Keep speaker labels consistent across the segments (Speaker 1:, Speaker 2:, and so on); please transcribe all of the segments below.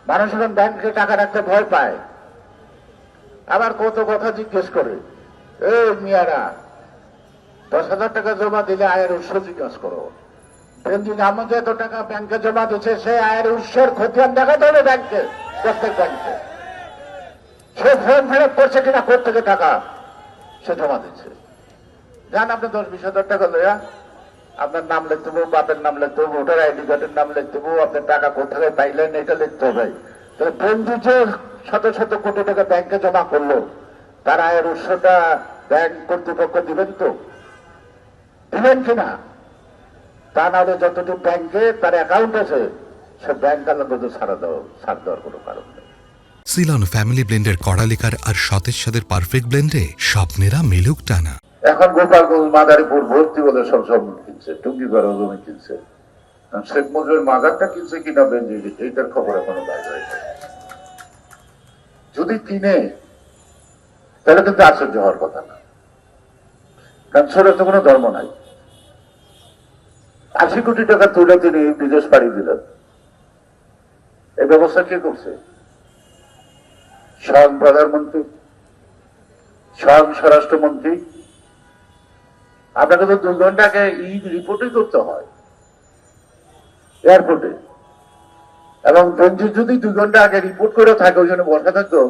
Speaker 1: মানুষ এখন ব্যাংকে টাকা রাখতে ভয় পায়, আবার কত কথা জিজ্ঞেস করে। এই মিয়ারা 10,000 টাকা জমা দিলে আয়ের উৎস জিজ্ঞাসা করো। বেঞ্জিন আহমদ এত টাকা ব্যাংকে জমা দিচ্ছে, সে আয়ের উৎসের খতিয়ান দেখাতে হবে ব্যাংকে, প্রত্যেক ব্যাংকে। সে ফর্ম ফিল আপ করছে কিনা, কোথেকে টাকা সে জমা দিচ্ছে। যান আপনি 10-20 হাজার টাকা লইয়া আপনার নাম লিখতে হবে, বাপের নাম লিখতে হবে, ভোটার আইডি কার্ডের নাম লিখতে হবে, আপনার টাকা কোথায় পাইলেন এটা লিখতে হবে। তাহলে বন্ধু যে শত শত কোটি টাকা ব্যাংকে জমা করলো, তার আয়ের উৎসটা ব্যাংক কর্তৃপক্ষ দিবেন তো, দিবেন কিনা? তা না হলে যতটুকু ব্যাংকে তার অ্যাকাউন্ট আছে, সে ব্যাংক আলাদা ছাড় দেওয়ার কোনো কারণ নেই।
Speaker 2: সিলন ফ্যামিলি ব্লেন্ডের কড়ালিকার আর সতেজ সাদের পারফেক্ট ব্লেন্ডে স্বপ্নেরা মিলুক টানা।
Speaker 1: এখন গোপালগঞ্জ মাদারীপুর ভর্তি বলে সব কিনছে, টুঙ্গি করা জমি কিনছে। শেখ মুজিবের মাজারটা কিনছে কিনা বেঞ্জিলি, এইটার খবর এখনো বাইরে হয়েছে। যদি কিনে তাহলে কিন্তু আশ্চর্য হওয়ার কথা না, কারণ ছোট তো কোনো ধর্ম নাই। 80 কোটি টাকা তুলে তিনি বিদেশ পাড়ি দিলেন। এই ব্যবস্থা কে করছে? স্বয়ং প্রধানমন্ত্রী, স্বয়ং স্বরাষ্ট্রমন্ত্রী। আপনাকে তো 2 ঘন্টা আগে রিপোর্টই করতে হয় এয়ারপোর্টে, এবং যদি 2 ঘন্টা আগে রিপোর্ট করে থাকে, ওই জন্য বসা থাকতো,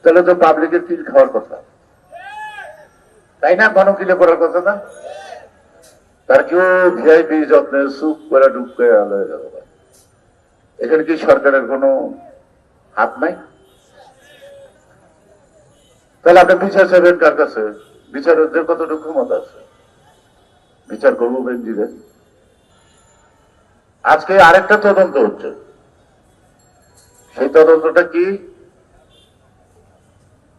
Speaker 1: তাহলে তো পাবলিকের কিল খাওয়ার কথা, তাই না? গণকিলে করার কথা না? তার কেউ ভিআইপি যত্নে সুখ করে ডুব করে আলোয় গেল। এখানে কি সরকারের কোনো হাত নাই? তাহলে আপনি বিচার চাইবেন কার কাছে? বিচারকদের কতটুকু ক্ষমতা আছে? বিচার করবো বেঞ্জিদের? আজকে আরেকটা তদন্ত হচ্ছে, সেই তদন্তটা কি?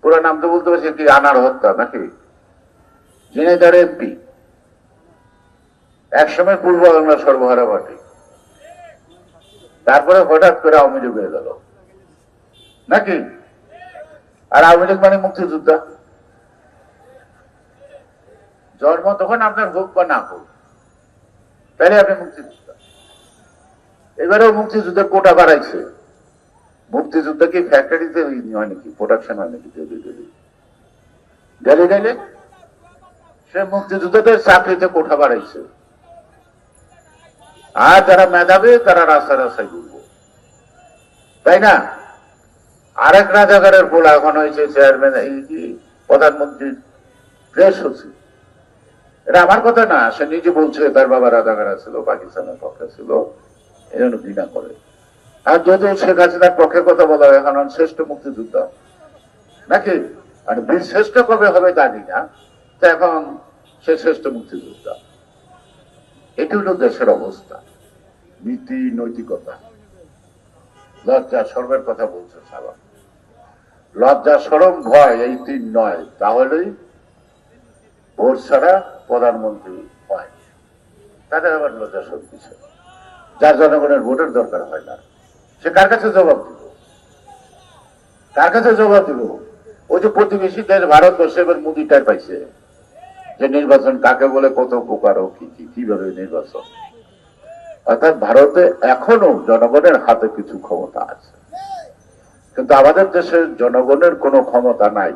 Speaker 1: পুরো নাম তো বলতে পারছি কি, আনার হত্যা নাকি? ঝিনাইদহ এমপি, একসময় পূর্ব বাংলা সর্বহারা পার্টি, তারপরে হঠাৎ করে আওয়ামী লীগ হয়ে গেল নাকি? আর আওয়ামী লীগ মানে মুক্তিযোদ্ধা। জন্ম তখন আপনার হোক বা না হোক, তাহলে আপনি মুক্তিযোদ্ধা। এবারেও মুক্তিযুদ্ধের কোটা বাড়াইছে। মুক্তিযুদ্ধ কি ফ্যাক্টরিতে হয় নাকি, প্রোডাকশন হয় নাকি? ডেলি ডেলি সে মুক্তিযুদ্ধদের চাকরিতে কোঠা বাড়াইছে। আর যারা মেধাবী তারা রাস্তায় রাস্তায় ঘুরবো, তাই না? আরেক রাজাকারের পোলা এখন হয়েছে চেয়ারম্যান, এই প্রধানমন্ত্রীর প্রেস সচিব। এটা আমার কথা না, সে নিজে বলছে তার বাবা রাজাকার ছিল, পাকিস্তানের পক্ষে ছিল, এই জন্য ঘৃণা করে। আর যদিও শেখ হাসিনার পক্ষে কথা বলা হয়, এখন শ্রেষ্ঠ মুক্তিযোদ্ধা নাকি? আর বীর শ্রেষ্ঠ কবে হবে জানি না, তো এখন সে শ্রেষ্ঠ মুক্তিযোদ্ধা। এটি হল দেশের অবস্থা, নীতি নৈতিকতা। লজ্জা শরমের কথা বলছে সারা। লজ্জা শরম ভয় এই 3 নয়, তাহলেই ভোট ছাড়া প্রধানমন্ত্রী হয়। তাদের আবার লজ্জা শরম কিছু, যার জনগণের ভোটের দরকার হয় না, সে কার কাছে জবাব দিব? কার কাছে জবাব দিব? ওই যে প্রতিবেশী দেশ ভারতবর্ষে এবার মোদী টার পাইছে যে নির্বাচন কাকে বলে, কত প্রকার ও কিভাবে নির্বাচন। অর্থাৎ ভারতে এখনো জনগণের হাতে কিছু ক্ষমতা আছে, কিন্তু আমাদের দেশের জনগণের কোনো ক্ষমতা নাই।